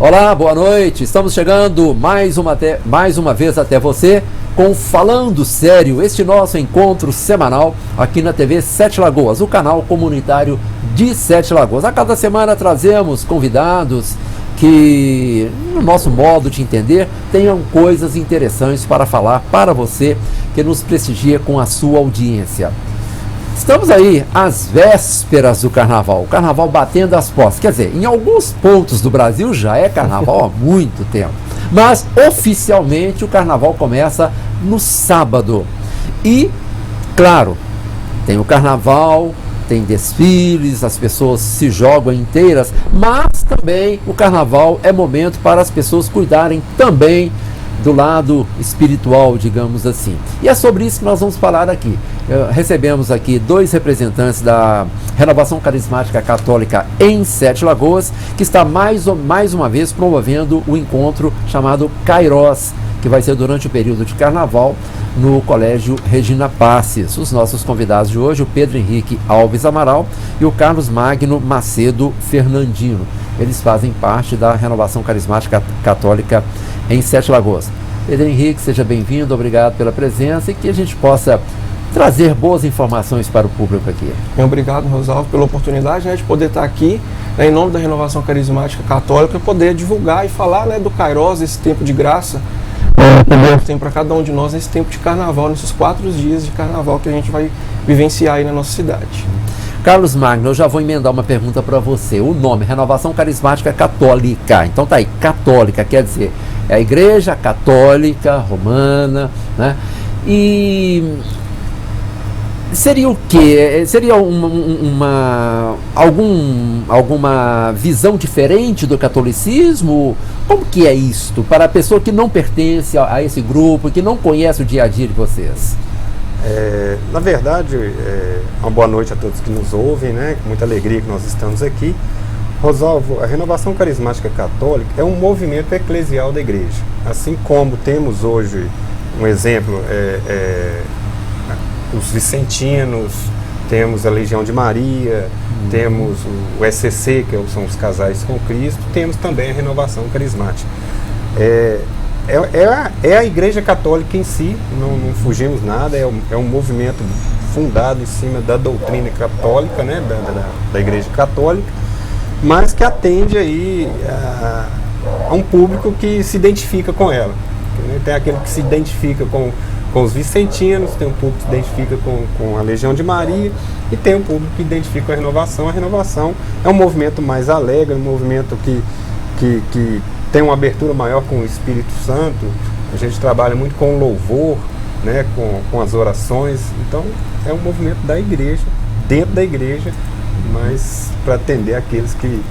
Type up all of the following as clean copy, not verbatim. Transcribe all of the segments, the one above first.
Olá, boa noite. Estamos chegando mais uma vez até você com Falando Sério, este nosso encontro semanal aqui na TV Sete Lagoas, o canal comunitário de Sete Lagoas. A cada semana trazemos convidados que, no nosso modo de entender, tenham coisas interessantes para falar para você que nos prestigia com a sua audiência. Estamos aí às vésperas do carnaval, o carnaval batendo as portas. Quer dizer, em alguns pontos do Brasil já é carnaval há muito tempo, mas oficialmente o carnaval começa no sábado. E, claro, tem o carnaval, tem desfiles, as pessoas se jogam inteiras, mas também o carnaval é momento para as pessoas cuidarem também do lado espiritual, digamos assim. E é sobre isso que nós vamos falar aqui. Recebemos aqui dois representantes da Renovação Carismática Católica em Sete Lagoas, que está mais uma vez promovendo o encontro chamado Kairós, que vai ser durante o período de carnaval no Colégio Regina Passes. Os nossos convidados de hoje, o Pedro Henrique Alves Amaral e o Carlos Magno Macedo Fernandino. Eles fazem parte da Renovação Carismática Católica em Sete Lagoas. Pedro Henrique, seja bem-vindo, obrigado pela presença e que a gente possa trazer boas informações para o público aqui. Obrigado, Rosalvo, pela oportunidade de poder estar aqui, em nome da Renovação Carismática Católica, poder divulgar e falar do Kairós, esse tempo de graça que Deus tem para cada um de nós nesse tempo de carnaval, nesses 4 dias de carnaval que a gente vai vivenciar aí na nossa cidade. Carlos Magno, eu já vou emendar uma pergunta para você. O nome, Renovação Carismática Católica. Então tá aí, católica, quer dizer, é a Igreja Católica Romana, né? E seria o quê? Seria alguma visão diferente do catolicismo? Como que é isto para a pessoa que não pertence a esse grupo, que não conhece o dia a dia de vocês? Na verdade, uma boa noite a todos que nos ouvem, né? Com muita alegria que nós estamos aqui. Rosalvo, a Renovação Carismática Católica é um movimento eclesial da Igreja. Assim como temos hoje um exemplo, os Vicentinos, temos a Legião de Maria, temos o SCC, que são os Casais com Cristo, temos também a Renovação Carismática. É a Igreja Católica em si, não fugimos nada, é um movimento fundado em cima da doutrina católica, né, da Igreja Católica, mas que atende aí a um público que se identifica com ela. Tem aquele que se identifica com os Vicentinos, tem um público que se identifica com a Legião de Maria e tem um público que identifica com a Renovação. A Renovação é um movimento mais alegre, um movimento que tem uma abertura maior com o Espírito Santo. A gente trabalha muito com o louvor, né, com as orações. Então é um movimento da igreja, dentro da igreja, mas para atender aqueles que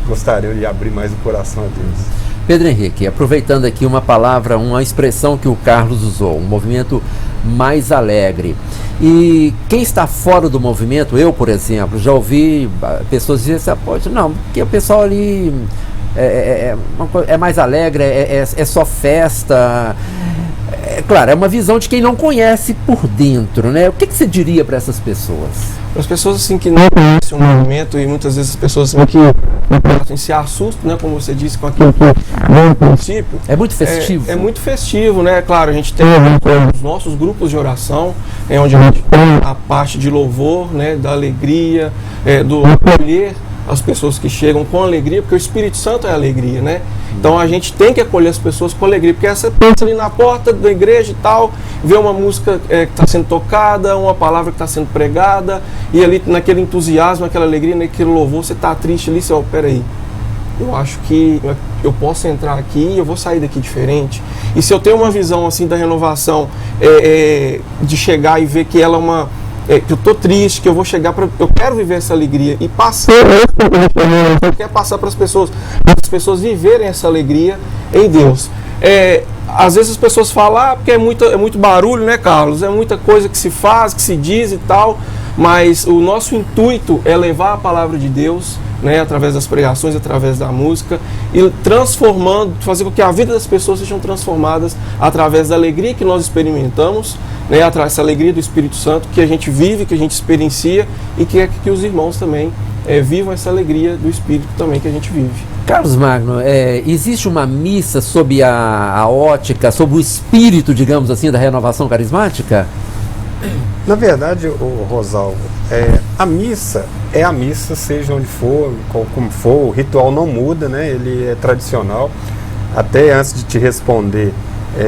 gostariam de abrir mais o coração a Deus. Pedro Henrique, aproveitando aqui uma palavra, uma expressão que o Carlos usou, um movimento mais alegre. E quem está fora do movimento, eu, por exemplo, já ouvi pessoas dizerem assim, não, porque o pessoal ali é mais alegre, é só festa. Claro, é uma visão de quem não conhece por dentro, né? O que você diria para essas pessoas? Para as pessoas assim que não conhecem o movimento, e muitas vezes as pessoas assim, que se assustam, né, como você disse, com aquilo que no princípio. É muito festivo. É muito festivo, né? Claro, a gente tem os nossos grupos de oração, onde a gente tem a parte de louvor, né, da alegria, do acolher as pessoas que chegam com alegria, porque o Espírito Santo é alegria, né? Então a gente tem que acolher as pessoas com alegria, porque essa pensa ali na porta da igreja e tal, vê uma música que está sendo tocada, uma palavra que está sendo pregada, e ali naquele entusiasmo, aquela alegria, naquele louvor, você está triste ali, você, peraí, eu acho que eu posso entrar aqui e eu vou sair daqui diferente. E se eu tenho uma visão assim da renovação, de chegar e ver que ela é uma... que eu estou triste, que eu vou chegar eu quero viver essa alegria e passar, eu quero passar para as pessoas viverem essa alegria em Deus. Às vezes as pessoas falam, porque é muito barulho, né, Carlos? É muita coisa que se faz, que se diz e tal, mas o nosso intuito é levar a palavra de Deus, né, através das pregações, através da música, e transformando, fazer com que a vida das pessoas sejam transformadas através da alegria que nós experimentamos, né, essa alegria do Espírito Santo que a gente vive, que a gente experiencia, e que é que os irmãos também vivam essa alegria do Espírito também que a gente vive. Carlos Magno, existe uma missa sob a ótica, sob o espírito, digamos assim, da renovação carismática? Na verdade, o Rosalvo, a missa é a missa, seja onde for, como for, o ritual não muda, né? Ele é tradicional. Até antes de te responder,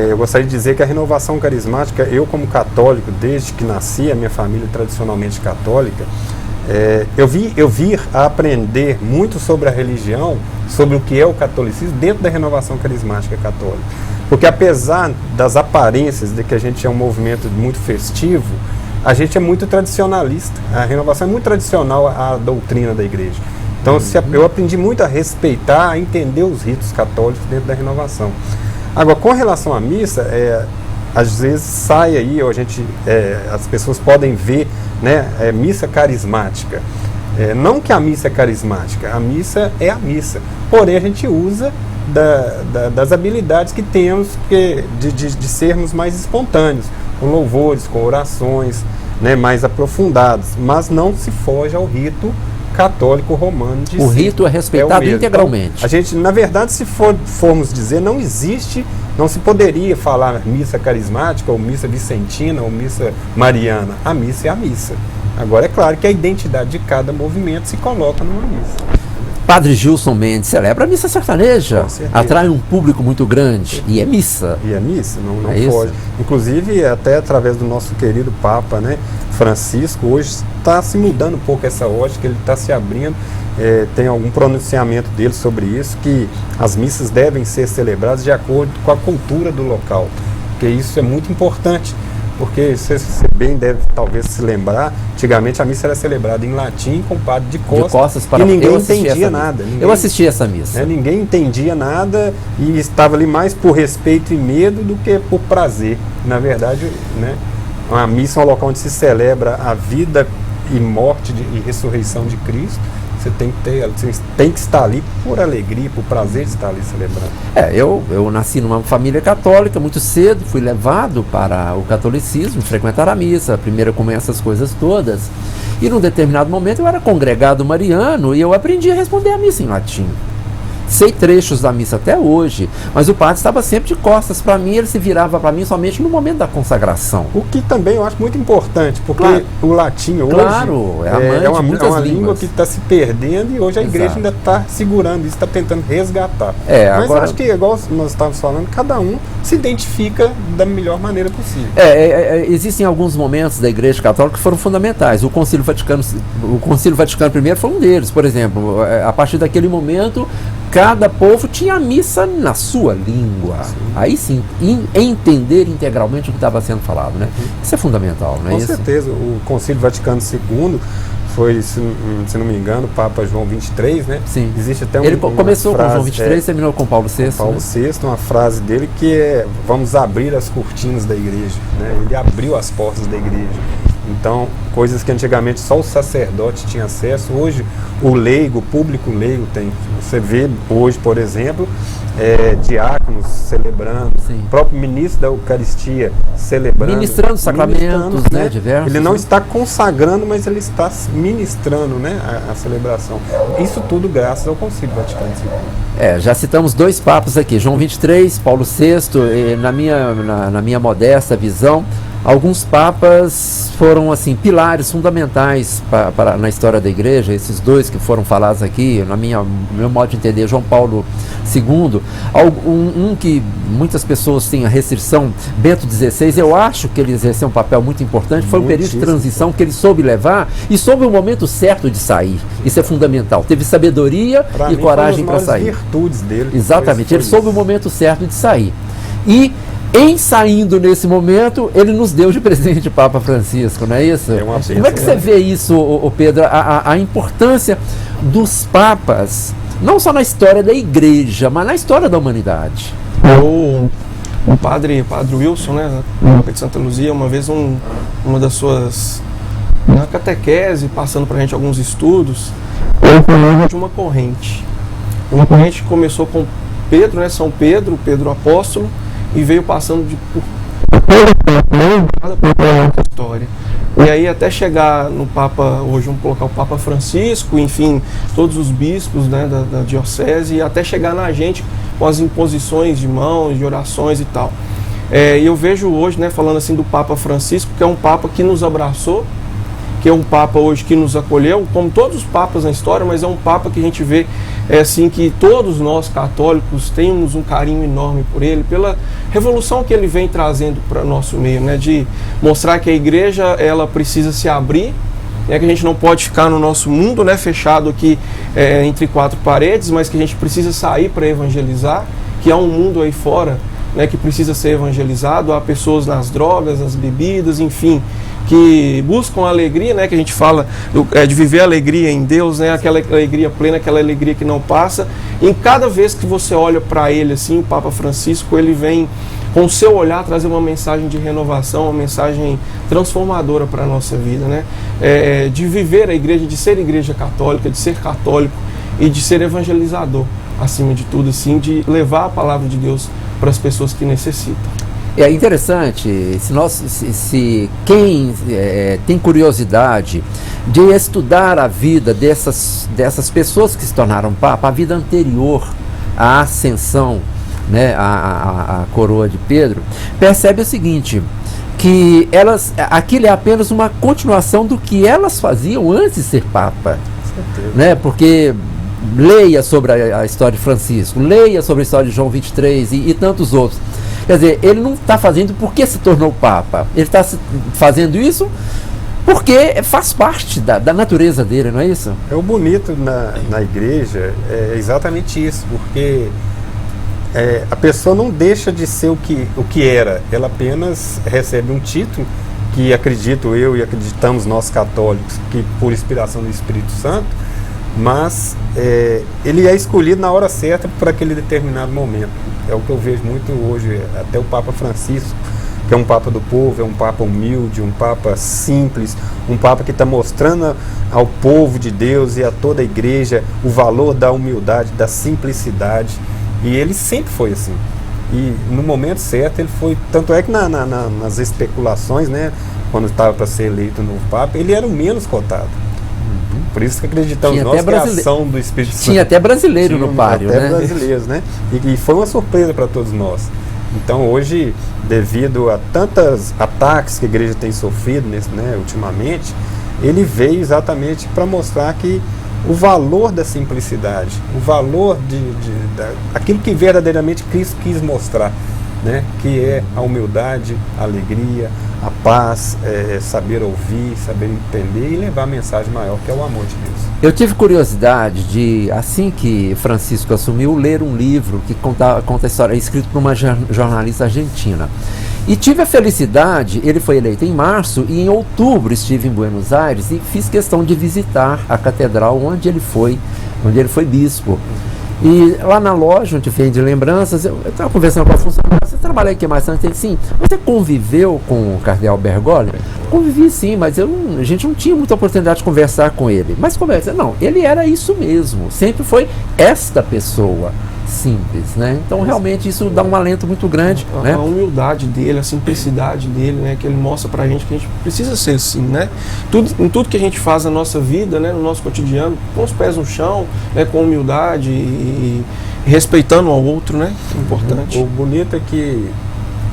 eu gostaria de dizer que a renovação carismática, eu como católico, desde que nasci, a minha família é tradicionalmente católica, eu vi a aprender muito sobre a religião, sobre o que é o catolicismo, dentro da renovação carismática católica. Porque apesar das aparências de que a gente é um movimento muito festivo, a gente é muito tradicionalista. A renovação é muito tradicional à doutrina da igreja. Então eu aprendi muito a respeitar, a entender os ritos católicos dentro da renovação. Agora, com relação à missa, às vezes sai aí, ou as pessoas podem ver, né, missa carismática. Não que a missa é carismática, a missa é a missa. Porém, a gente usa das habilidades que temos de sermos mais espontâneos, com louvores, com orações, né, mais aprofundadas, mas não se foge ao rito católico romano de o rito é respeitado integralmente. Então, a gente, na verdade, se formos dizer, não se poderia falar missa carismática, ou missa vicentina, ou missa mariana. A missa é a missa. Agora, é claro que a identidade de cada movimento se coloca numa missa. Padre Gilson Mendes celebra a missa sertaneja, atrai um público muito grande, e é missa. E é missa, não foge. Inclusive, até através do nosso querido Papa, né, Francisco, hoje está se mudando um pouco essa ótica, ele está se abrindo, tem algum pronunciamento dele sobre isso, que as missas devem ser celebradas de acordo com a cultura do local, porque isso é muito importante. Porque você bem deve talvez se lembrar, antigamente a missa era celebrada em latim com o padre de costas para... e ninguém entendia nada. Eu assisti essa missa. Ninguém entendia nada e estava ali mais por respeito e medo do que por prazer. Na verdade, né, a missa é um local onde se celebra a vida e morte e ressurreição de Cristo. Você tem que estar ali por alegria, por prazer de estar ali celebrando. Eu nasci numa família católica muito cedo, fui levado para o catolicismo, frequentar a missa, a primeira comunhão, essas coisas todas. E num determinado momento eu era congregado mariano e eu aprendi a responder a missa em latim. Sei trechos da missa até hoje, mas o padre estava sempre de costas para mim, ele se virava para mim somente no momento da consagração. O que também eu acho muito importante, porque o latim hoje é uma língua que está se perdendo e hoje a igreja ainda está segurando isso, está tentando resgatar. Mas agora... eu acho que, igual nós estávamos falando, cada um se identifica da melhor maneira possível. Existem alguns momentos da Igreja Católica que foram fundamentais. O Concílio Vaticano I foi um deles, por exemplo. A partir daquele momento, cada povo tinha a missa na sua língua. Sim. Aí sim, entender integralmente o que estava sendo falado, né? Isso é fundamental, não é isso? Com certeza. O Concílio Vaticano II foi, se não me engano, o Papa João XXIII, né? Sim. Existe até ele começou com João XXIII e terminou com Paulo VI. Paulo VI, uma frase dele que é: vamos abrir as cortinas da igreja, né? Ele abriu as portas da igreja. Então, coisas que antigamente só o sacerdote tinha acesso, hoje o leigo, o público leigo tem. Você vê hoje, por exemplo, diáconos celebrando, o próprio ministro da Eucaristia celebrando. Ministrando sacramentos, né, diversos. Ele não está consagrando, mas ele está ministrando, né, a celebração. Isso tudo graças ao Concílio Vaticano II. Já citamos dois papas aqui, João XXIII, Paulo VI, na minha modesta visão, alguns papas foram assim pilares fundamentais na história da igreja. Esses dois que foram falados aqui, meu modo de entender, João Paulo II, um que muitas pessoas têm a restrição, Bento XVI, eu acho que ele exerceu um papel muito importante, foi um período de transição que ele soube levar e soube o momento certo de sair. Isso é fundamental, teve sabedoria e coragem para sair. Virtudes dele. Exatamente, ele soube o momento certo de sair. E em saindo nesse momento, ele nos deu de presente o Papa Francisco, não é isso? Como é que você vê isso, Pedro, a importância dos papas, não só na história da igreja, mas na história da humanidade? O padre Wilson, né, de Santa Luzia, uma vez uma das suas, na catequese, passando para a gente alguns estudos, ele falava de uma corrente. Uma corrente que começou com Pedro, né, São Pedro, Pedro Apóstolo, e veio passando por toda a história. E aí até chegar no Papa, hoje vamos colocar o Papa Francisco, enfim, todos os bispos, né, da diocese, e até chegar na gente com as imposições de mãos, de orações e tal. E eu vejo hoje, né, falando assim do Papa Francisco, que é um Papa que nos abraçou, que é um Papa hoje que nos acolheu, como todos os Papas na história, mas é um Papa que a gente vê assim, que todos nós católicos temos um carinho enorme por ele, pela revolução que ele vem trazendo para o nosso meio, né, de mostrar que a igreja ela precisa se abrir, que a gente não pode ficar no nosso mundo, né, fechado aqui entre quatro paredes, mas que a gente precisa sair para evangelizar, que há um mundo aí fora, né, que precisa ser evangelizado, há pessoas nas drogas, nas bebidas, enfim, que buscam a alegria, né, que a gente fala de viver a alegria em Deus, né, aquela alegria plena, aquela alegria que não passa. E em cada vez que você olha para ele, assim, o Papa Francisco, ele vem com o seu olhar trazer uma mensagem de renovação, uma mensagem transformadora para a nossa vida, né, de viver a igreja, de ser igreja católica, de ser católico e de ser evangelizador, acima de tudo, assim, de levar a palavra de Deus para as pessoas que necessitam. É interessante, se quem tem curiosidade de estudar a vida dessas pessoas que se tornaram Papa, a vida anterior à ascensão, né, à coroa de Pedro, percebe o seguinte, que aquilo é apenas uma continuação do que elas faziam antes de ser Papa, né, porque leia sobre a história de Francisco, leia sobre a história de João 23 e tantos outros. Quer dizer, ele não está fazendo porque se tornou Papa, ele está fazendo isso porque faz parte da natureza dele, não é isso? O bonito na igreja é exatamente isso, porque a pessoa não deixa de ser o que era, ela apenas recebe um título que acredito eu e acreditamos nós católicos que por inspiração do Espírito Santo, mas ele é escolhido na hora certa para aquele determinado momento. É o que eu vejo muito hoje, até o Papa Francisco, que é um Papa do povo, é um Papa humilde, um Papa simples, um Papa que está mostrando ao povo de Deus e a toda a igreja o valor da humildade, da simplicidade, e ele sempre foi assim. E no momento certo ele foi, tanto é que nas especulações, né, quando estava para ser eleito no Papa, ele era o menos cotado. Por isso que acreditamos nós que a ação do Espírito Santo. Tinha até brasileiro no páreo, né? Até brasileiros, né? E foi uma surpresa para todos nós. Então hoje, devido a tantos ataques que a igreja tem sofrido ultimamente, ele veio exatamente para mostrar que o valor da simplicidade, o valor aquilo que verdadeiramente Cristo quis mostrar, né? Que é a humildade, a alegria, a paz, saber ouvir, saber entender e levar a mensagem maior, que é o amor de Deus. Eu tive curiosidade de, assim que Francisco assumiu, ler um livro que conta a história, escrito por uma jornalista argentina. E tive a felicidade, ele foi eleito em março, e em outubro estive em Buenos Aires e fiz questão de visitar a catedral onde ele foi bispo. E lá na loja, onde vende lembranças, eu estava conversando com a funcionária, você trabalha aqui mais antes? Sim. Você conviveu com o cardeal Bergoglio? Convivi sim, mas a gente não tinha muita oportunidade de conversar com ele. Mas conversa, não, ele era isso mesmo, sempre foi esta pessoa simples, né? Então realmente isso dá um alento muito grande, né? A humildade dele, a simplicidade dele, né? Que ele mostra pra gente que a gente precisa ser assim, né? Em tudo que a gente faz na nossa vida, né? No nosso cotidiano, com os pés no chão, né? Com humildade e respeitando ao outro, né? É importante. O bonito é que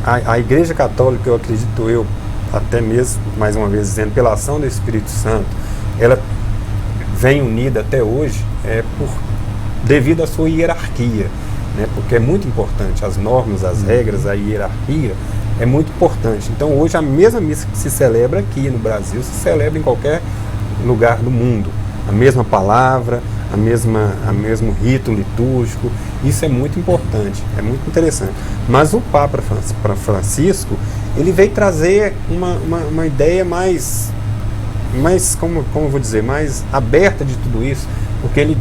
a Igreja Católica, eu acredito até mesmo, mais uma vez dizendo, pela ação do Espírito Santo, ela vem unida até hoje devido à sua hierarquia, né? Porque é muito importante, as normas, as regras, a hierarquia é muito importante. Então hoje a mesma missa que se celebra aqui no Brasil se celebra em qualquer lugar do mundo, a mesma palavra, o mesmo rito litúrgico. Isso é muito importante, é muito interessante. Mas o Papa Francisco, ele veio trazer uma ideia mais como eu vou dizer, mais aberta de tudo isso, porque ele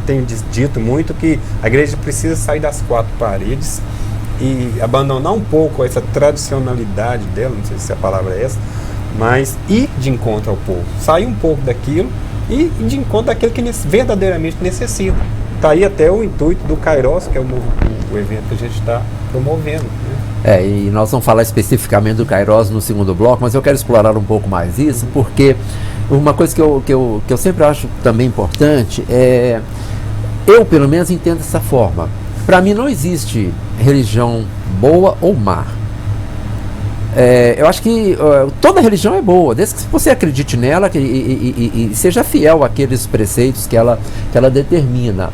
tem dito muito que a igreja precisa sair das quatro paredes e abandonar um pouco essa tradicionalidade dela, não sei se a palavra é essa, mas ir de encontro ao povo, sair um pouco daquilo e de encontro daquilo que verdadeiramente necessita. Está aí até o intuito do Kairos, que é o evento que a gente está promovendo, né? E nós vamos falar especificamente do Kairos no segundo bloco, mas eu quero explorar um pouco mais isso, porque uma coisa que eu sempre acho também importante eu pelo menos entendo dessa forma. Para mim não existe religião boa ou má. Eu acho que toda religião é boa, desde que você acredite nela e seja fiel àqueles preceitos que ela determina.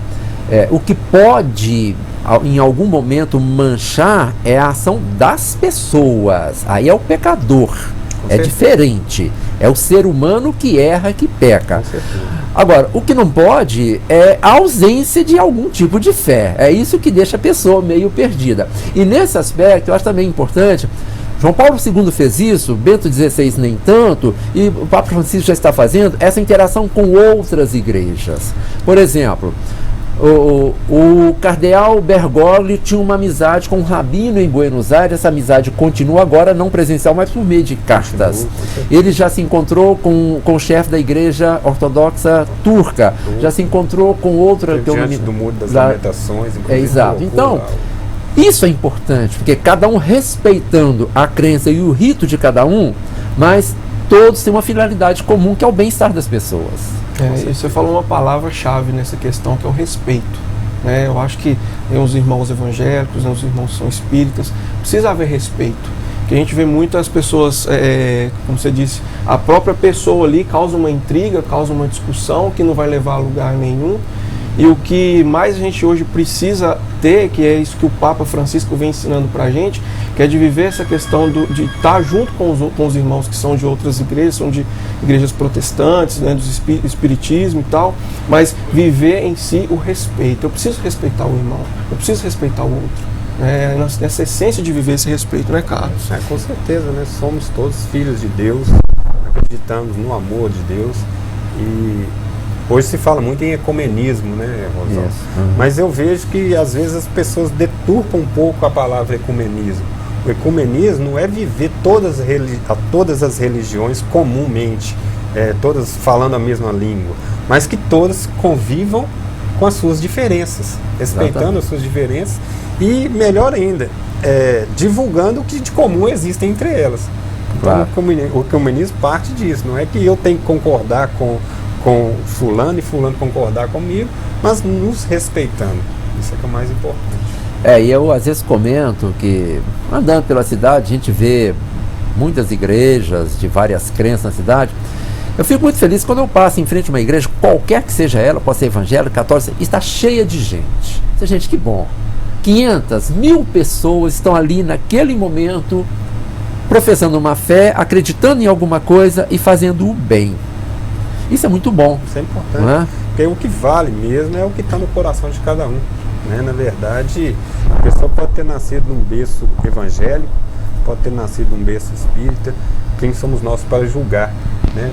O que pode, em algum momento, manchar é a ação das pessoas. Aí é o pecador. Diferente. É o ser humano que erra, que peca. Agora, o que não pode é a ausência de algum tipo de fé. É isso que deixa a pessoa meio perdida. E nesse aspecto, eu acho também importante. João Paulo II fez isso, Bento XVI nem tanto, e o Papa Francisco já está fazendo essa interação com outras igrejas. Por exemplo, o cardeal Bergoglio tinha uma amizade com um rabino em Buenos Aires. Essa amizade continua agora, não presencial, mas por meio de cartas. Ele já se encontrou com o chefe da igreja ortodoxa turca, já se encontrou com outra... Diante do Muro das Lamentações. Exato. Então, isso é importante, porque cada um respeitando a crença e o rito de cada um, mas todos têm uma finalidade comum, que é o bem-estar das pessoas. E você falou uma palavra-chave nessa questão, que é o respeito. Eu acho que os irmãos evangélicos, os irmãos são espíritas, precisa haver respeito. Que a gente vê muitas pessoas, como você disse, a própria pessoa ali causa uma intriga, causa uma discussão que não vai levar a lugar nenhum. E o que mais a gente hoje precisa ter, que é isso que o Papa Francisco vem ensinando para a gente, que é de viver essa questão de estar junto com os irmãos que são de outras igrejas, são de igrejas protestantes, do espiritismo e tal, mas viver em si o respeito. Eu preciso respeitar o irmão, eu preciso respeitar o outro. Nessa essência de viver esse respeito, né, Carlos? Com certeza, né? Somos todos filhos de Deus, acreditamos no amor de Deus e... Hoje se fala muito em ecumenismo, né, Rosalvo? Mas eu vejo que às vezes as pessoas deturpam um pouco a palavra ecumenismo. O ecumenismo é viver todas as religiões comumente, todas falando a mesma língua, mas que todas convivam com as suas diferenças, respeitando as suas diferenças e, melhor ainda, divulgando o que de comum existe entre elas. Então, o ecumenismo parte disso, não é que eu tenho que concordar com fulano e fulano concordar comigo, mas nos respeitando. Isso é que é o mais importante. E eu às vezes comento que, andando pela cidade, a gente vê muitas igrejas de várias crenças na cidade. Eu fico muito feliz quando eu passo em frente a uma igreja, qualquer que seja ela, pode ser evangélica, católica, está cheia de gente. Gente, que bom. 500, 1000 pessoas estão ali naquele momento, professando uma fé, acreditando em alguma coisa e fazendo o bem. Isso é muito bom. Isso é importante. Porque o que vale mesmo é o que está no coração de cada um. Na verdade, a pessoa pode ter nascido num berço evangélico, pode ter nascido num berço espírita. Quem somos nós para julgar?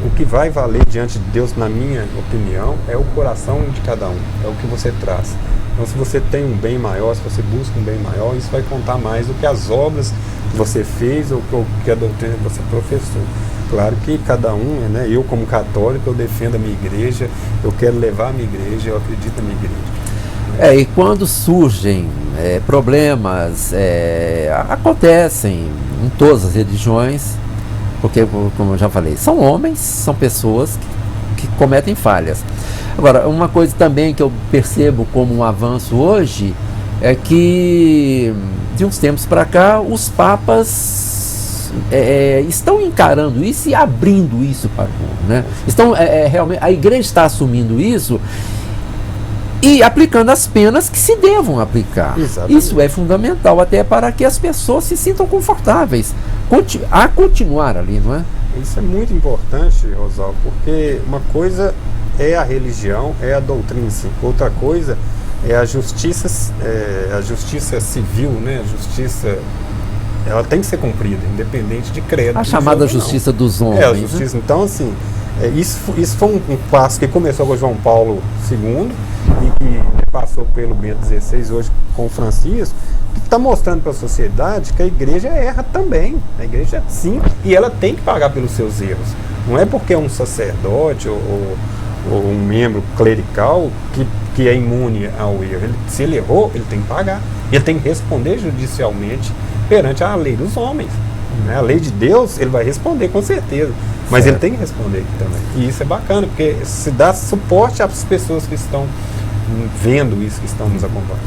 O que vai valer diante de Deus, na minha opinião, é o coração de cada um. É o que você traz. Então, se você tem um bem maior, se você busca um bem maior, isso vai contar mais do que as obras que você fez ou que a doutrina que você professou. Claro que cada um, eu como católico, eu defendo a minha igreja, eu quero levar a minha igreja, eu acredito na minha igreja. E quando surgem problemas, acontecem em todas as religiões, porque, como eu já falei, são homens, são pessoas que cometem falhas. Agora, uma coisa também que eu percebo como um avanço hoje, é que, de uns tempos para cá, os papas estão encarando isso e abrindo isso para o mundo, realmente, a igreja está assumindo isso e aplicando as penas que se devam aplicar. Exatamente. Isso é fundamental até para que as pessoas se sintam confortáveis a continuar ali, não é? Isso é muito importante, Rosalvo, porque uma coisa é a religião, é a doutrina em si, outra coisa é a justiça civil, a justiça. Ela tem que ser cumprida, independente de credo. A chamada justiça dos homens. A justiça. Então, assim, isso foi um passo que começou com João Paulo II e que passou pelo Bento XVI, hoje com o Francisco, que está mostrando para a sociedade que a igreja erra também. A igreja, sim, e ela tem que pagar pelos seus erros. Não é porque é um sacerdote ou um membro clerical que é imune ao erro. Se ele errou, ele tem que pagar. Ele tem que responder judicialmente perante a lei dos homens. Né? A lei de Deus, ele vai responder com certeza, mas certo. ele tem que responder aqui também. E isso é bacana, porque se dá suporte às pessoas que estão vendo isso, que estão nos acompanhando.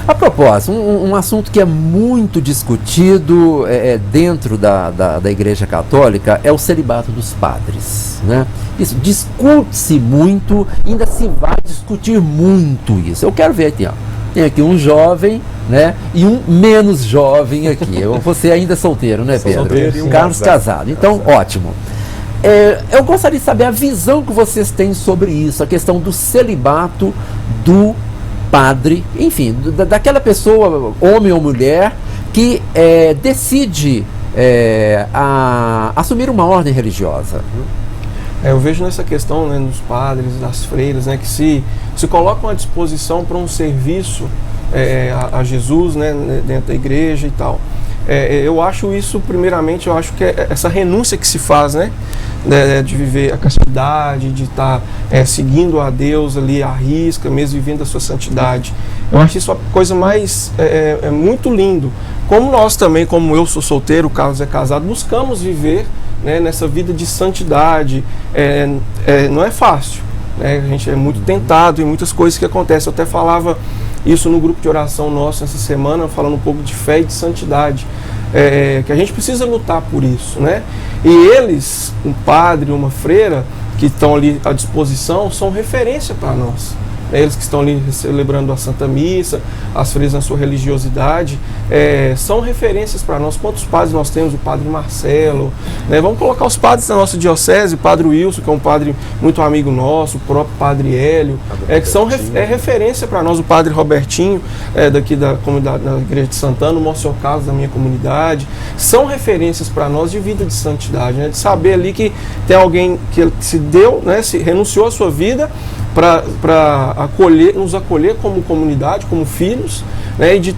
A propósito, um assunto que é muito discutido dentro da Igreja Católica é o celibato dos padres, né? Isso discute-se muito, ainda se vai discutir muito isso. Eu quero ver aqui, ó. Tem aqui um jovem, né? E um menos jovem aqui. Você ainda é solteiro, né, Pedro? Solteiro e um Carlos casado. Então, ótimo. Eu gostaria de saber a visão que vocês têm sobre isso, a questão do celibato do padre, enfim, daquela pessoa, homem ou mulher, que decide assumir uma ordem religiosa. Eu vejo nessa questão, né, nos padres, das freiras, né, que se colocam à disposição para um serviço a Jesus, né, dentro da igreja e tal. Eu acho isso, primeiramente, eu acho que essa renúncia que se faz, né, de viver a castidade, de estar seguindo a Deus ali à risca, mesmo vivendo a sua santidade. Eu acho isso a coisa mais, muito lindo. Como nós também, como eu sou solteiro, o Carlos é casado, buscamos viver, né, nessa vida de santidade. Não é fácil, né? A gente é muito tentado em muitas coisas que acontecem. Eu até falava isso no grupo de oração nosso essa semana, falando um pouco de fé e de santidade, que a gente precisa lutar por isso, né? E eles, um padre, uma freira, que estão ali à disposição, são referência para nós. Eles que estão ali celebrando a Santa Missa, as freiras na sua religiosidade, são referências para nós. Quantos padres nós temos? O padre Marcelo, né? Vamos colocar os padres da nossa diocese, o padre Wilson, que é um padre muito amigo nosso, o próprio padre Hélio, que são referência para nós. O padre Robertinho, daqui da comunidade da Igreja de Santana, o Monsenhor Carlos da minha comunidade, são referências para nós de vida de santidade, né? De saber ali que tem alguém que se deu, né, se renunciou à sua vida para nos acolher como comunidade, como filhos, né, e de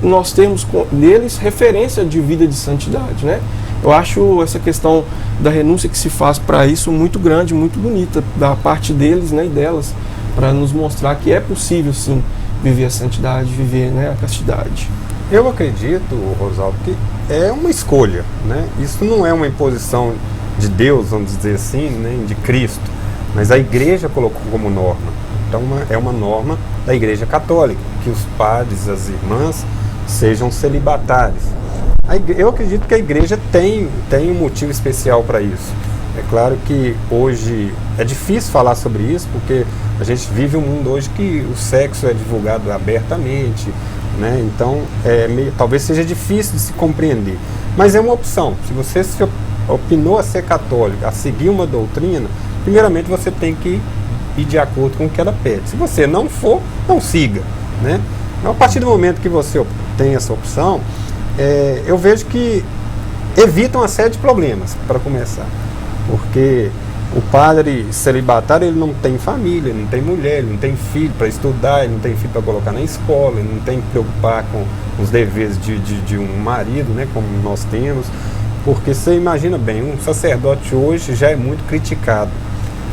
nós termos deles referência de vida de santidade, né? Eu acho essa questão da renúncia que se faz para isso muito grande, muito bonita da parte deles, né, e delas, para nos mostrar que é possível sim viver a santidade, viver, né, a castidade. Eu acredito, Rosaldo, que é uma escolha, né? Isso não é uma imposição de Deus, vamos dizer assim, né, de Cristo. Mas a igreja colocou como norma. Então é uma norma da Igreja Católica, que os padres, as irmãs, sejam celibatários. Eu acredito que a igreja tem um motivo especial para isso. É claro que hoje é difícil falar sobre isso, porque a gente vive um mundo hoje que o sexo é divulgado abertamente, né? Então talvez seja difícil de se compreender. Mas é uma opção. Se você se opinou a ser católico, a seguir uma doutrina, primeiramente você tem que ir de acordo com o que ela pede. Se você não for, não siga, né? A partir do momento que você tem essa opção, eu vejo que evita uma série de problemas, para começar. Porque o padre celibatário, ele não tem família, ele não tem mulher, ele não tem filho para estudar, ele não tem filho para colocar na escola, ele não tem que preocupar com os deveres de um marido, né, como nós temos. Porque você imagina bem, um sacerdote hoje já é muito criticado,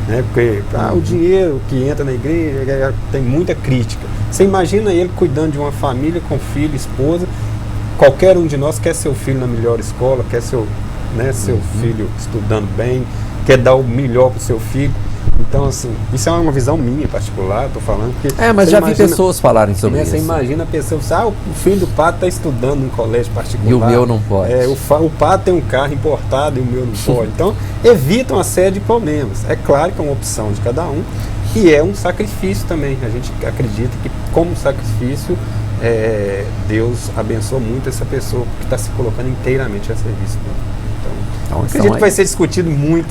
né? Porque o dinheiro que entra na igreja tem muita crítica. Você imagina ele cuidando de uma família com filho, esposa. Qualquer um de nós quer seu filho na melhor escola, quer seu filho estudando bem, quer dar o melhor para o seu filho. Então, assim, isso é uma visão minha particular, estou falando que... mas já vi pessoas falarem sobre isso. Você imagina a pessoa, o filho do padre está estudando em colégio particular. E o meu não pode. O padre tem um carro importado e o meu não pode. Então, evita uma série de problemas. É claro que é uma opção de cada um e é um sacrifício também. A gente acredita que, como sacrifício, Deus abençoa muito essa pessoa que está se colocando inteiramente a serviço dele. Então, acredito que vai ser discutido muito.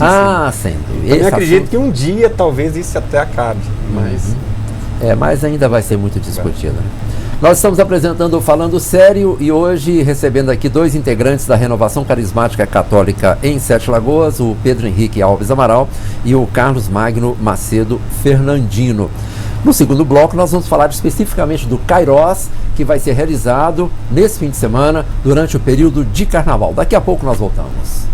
Sempre. Eu acredito que um dia talvez isso até acabe. Mas ainda vai ser muito discutido. Né? Nós estamos apresentando o Falando Sério e hoje recebendo aqui 2 integrantes da Renovação Carismática Católica em Sete Lagoas, o Pedro Henrique Alves Amaral e o Carlos Magno Macedo Fernandino. No segundo bloco nós vamos falar especificamente do Kairos, que vai ser realizado nesse fim de semana durante o período de Carnaval. Daqui a pouco nós voltamos.